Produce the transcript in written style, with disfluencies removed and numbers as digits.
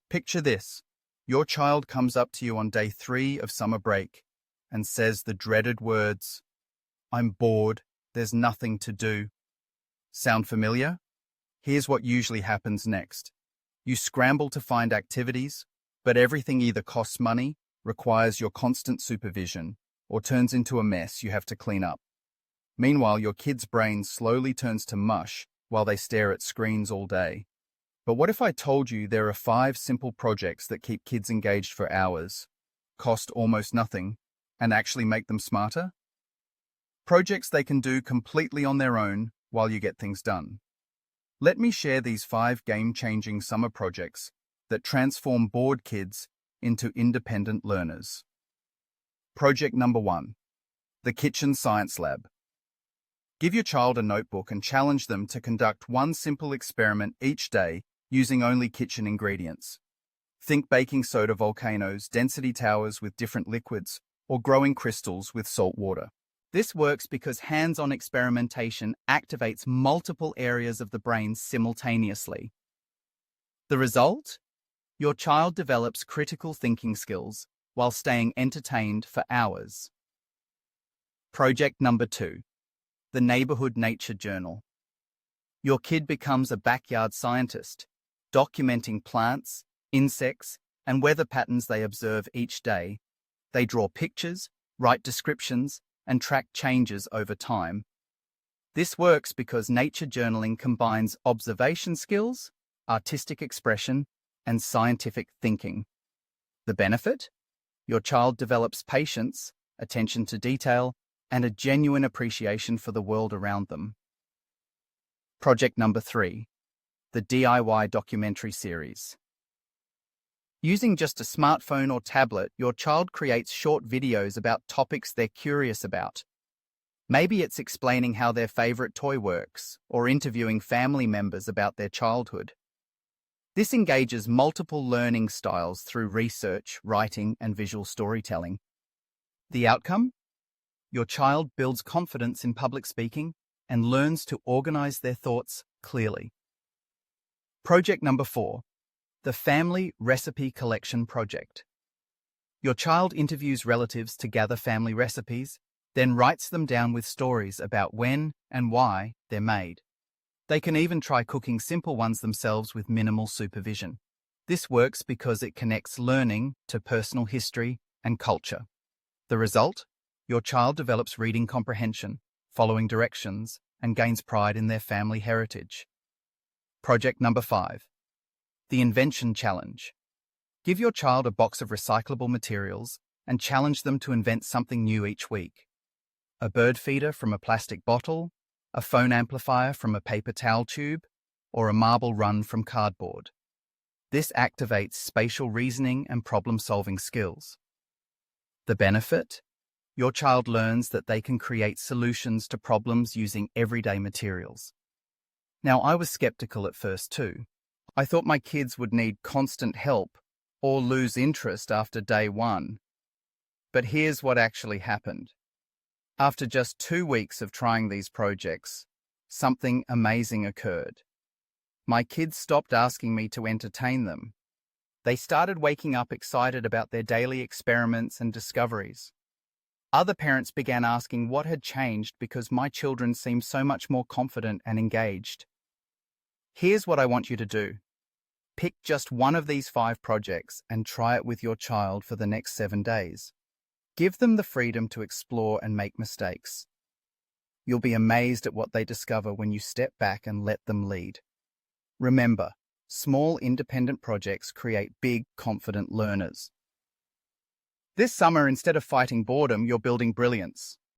Picture this. Your child comes up to you on day 3 of summer break and says the dreaded words, "I'm bored, there's nothing to do." Sound familiar? Here's what usually happens next. You scramble to find activities, but everything either costs money, requires your constant supervision, or turns into a mess you have to clean up. Meanwhile, your kid's brain slowly turns to mush while they stare at screens all day. But what if I told you there are 5 simple projects that keep kids engaged for hours, cost almost nothing, and actually make them smarter? Projects they can do completely on their own while you get things done. Let me share these 5 game-changing summer projects that transform bored kids into independent learners. Project number 1. The Kitchen Science Lab. Give your child a notebook and challenge them to conduct one simple experiment each day using only kitchen ingredients. Think baking soda volcanoes, density towers with different liquids, or growing crystals with salt water. This works because hands-on experimentation activates multiple areas of the brain simultaneously. The result? Your child develops critical thinking skills while staying entertained for hours. Project number 2. The Neighborhood Nature Journal. Your kid becomes a backyard scientist, documenting plants, insects, and weather patterns they observe each day. They draw pictures, write descriptions, and track changes over time. This works because nature journaling combines observation skills, artistic expression, and scientific thinking. The benefit? Your child develops patience, attention to detail, and a genuine appreciation for the world around them. Project number 3. The DIY documentary series. Using just a smartphone or tablet, your child creates short videos about topics they're curious about. Maybe it's explaining how their favorite toy works, or interviewing family members about their childhood. This engages multiple learning styles through research, writing, and visual storytelling. The outcome? Your child builds confidence in public speaking and learns to organize their thoughts clearly. Project number 4. The Family Recipe Collection Project. Your child interviews relatives to gather family recipes, then writes them down with stories about when and why they're made. They can even try cooking simple ones themselves with minimal supervision. This works because it connects learning to personal history and culture. The result? Your child develops reading comprehension, following directions, and gains pride in their family heritage. Project number 5. The Invention Challenge. Give your child a box of recyclable materials and challenge them to invent something new each week. A bird feeder from a plastic bottle, a phone amplifier from a paper towel tube, or a marble run from cardboard. This activates spatial reasoning and problem-solving skills. The benefit? Your child learns that they can create solutions to problems using everyday materials. Now, I was skeptical at first too. I thought my kids would need constant help or lose interest after day 1. But here's what actually happened. After just 2 weeks of trying these projects, something amazing occurred. My kids stopped asking me to entertain them. They started waking up excited about their daily experiments and discoveries. Other parents began asking what had changed because my children seemed so much more confident and engaged. Here's what I want you to do. Pick just one of these 5 projects and try it with your child for the next 7 days. Give them the freedom to explore and make mistakes. You'll be amazed at what they discover when you step back and let them lead. Remember, small independent projects create big, confident learners. This summer, instead of fighting boredom, you're building brilliance.